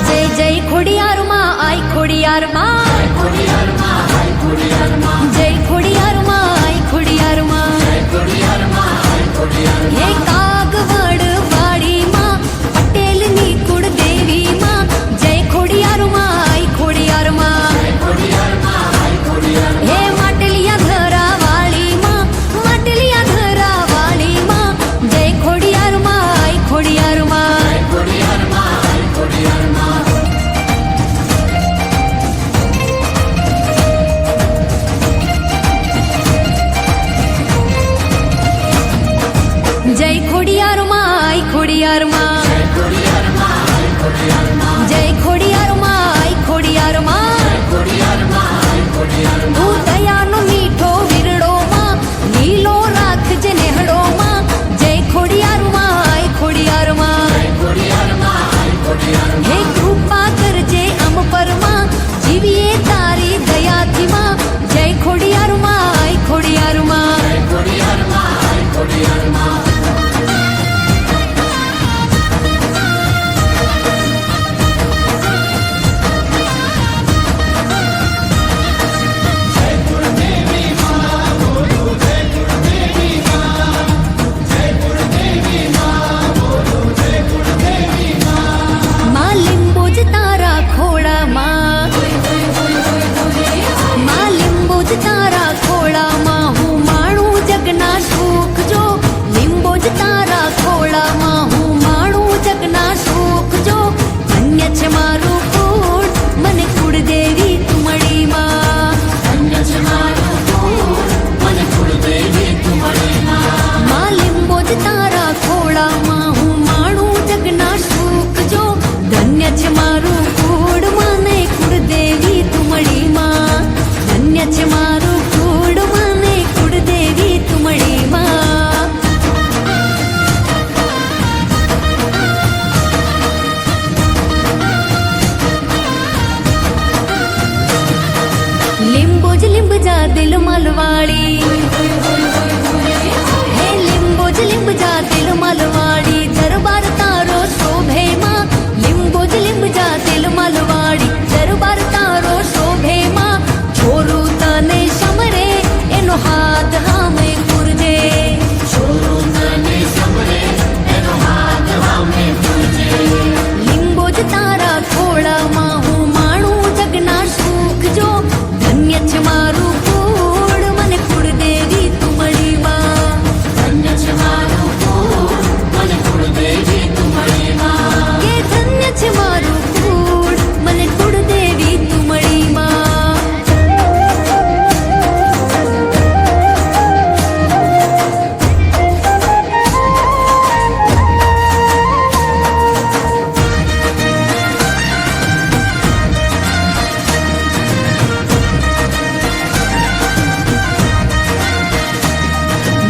जय जय खोडियार माँ आई खोडियार माँ, जय खोडियार माँ आई खोडियार माँ, हे कागवड वाड़ी माँ पटेल नी कुलदेवी माँ, जय खोडियार माँ आई खोडियार माँ, हे माटलिया धरा वाली माँ, माटलिया धरा वाली माँ, जय खोडियार माँ आई खोडियार माँ। जय खोडियार माँ आई खोडियार माँ, जय खोडियार माँ आई खोडियार माँ, तू दयानो मीठो विरड़ो माँ, नीलो राख जे नेहड़ो माँ, जय खोडियार माँ आई खोडियार माँ, हे कृपा करजे अम पर माँ, जीविए तारी दया थी माँ, जय खोडियार माँ आई खोडियार माँ। माँ लिंबोज तारा खोड़ा माँ, माँ लिंबोज तारा खोड़ा माँ, हूँ माणू जगना सुख जो, लिंबोज तारा खोड़ा माँ, हूँ माणू जगना सुख जो, धन्य छे मारू कूड़ मने कुलदेवी तुमड़ी माँ, माँ लिंबोज तारा खोड़ा माँ, हूँ माणू जगना सुख जो, धन्य छे मारू कूड़ मने कुलदेवी तुमड़ी माँ, धन्य छे मारू कूड़ मने कुलदेवी तुमड़ी माँ। लिंबोज लिंब जा दिल मलवाड़ी, हे लिंबोज लिंब जा दिल मलवाड़ी, दरबार तारो शोभे माँ, लिंबोज लिंब जा दिल मलवाड़ी, दरबार तारो शोभे माँ, छोरू तने समरे एनो हाथ हामे कुरजे, लिंबोज तारा खोड़ा माँ, हूँ माणू जगना सुख जो, धन्य छे मारू कूड़ मने कुलदेवी तुमड़ी माँ, के धन्य छे मारू कूड़ मने कुलदेवी तुमड़ी माँ।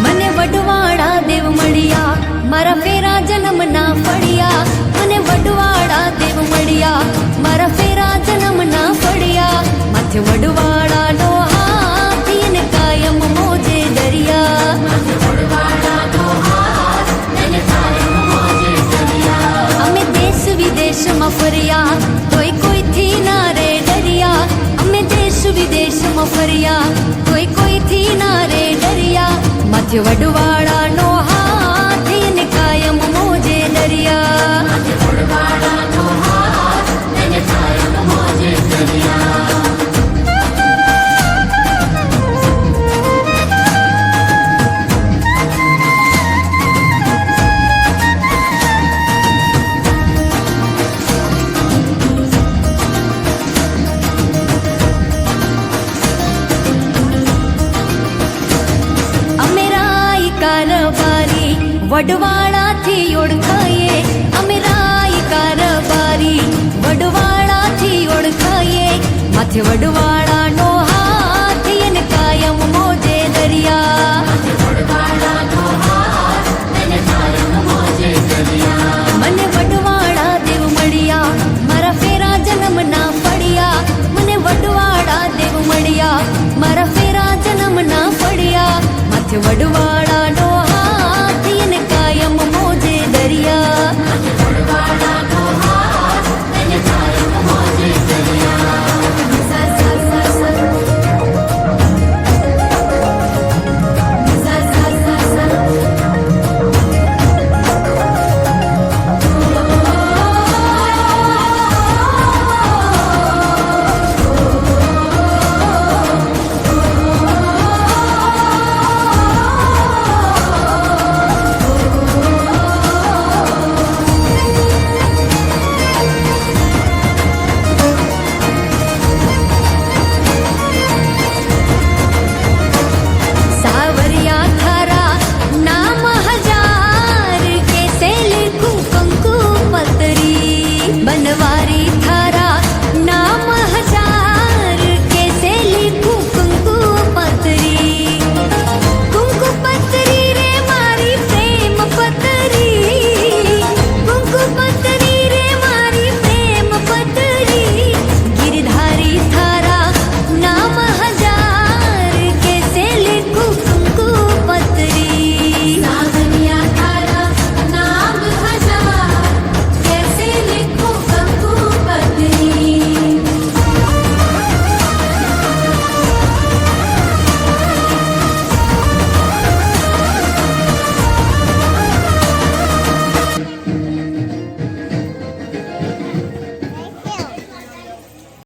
મને વડવાળા દેવ મળ્યા, મારા ફેરા જન્મ ના પડ્યા, મને વડવાળા દેવ મળ્યા, મારા ફેરા જન્મ ના પડ્યા, માથે વડવાળાનો હાથ એને કાયમ મોજે દરિયા, અમે દેશ વિદેશમાં ફર્યા, તોય કોઈથી ના રે ડર્યા, અમે દેશ વિદેશમાં ફર્યા, તોય કોઈથી ના રે ડર્યા, માથે વડવાળાનો હાથ એને કાયમ મોજે દરિયા, અમે રાય કારબારી વડવાળાથી ઓળખાઈએ, અમે રાય કારબારી વડવાળાથી ઓળખાઈએ, માથે વડવાળાનો હાથ એને કાયમ મોજે દરિયા,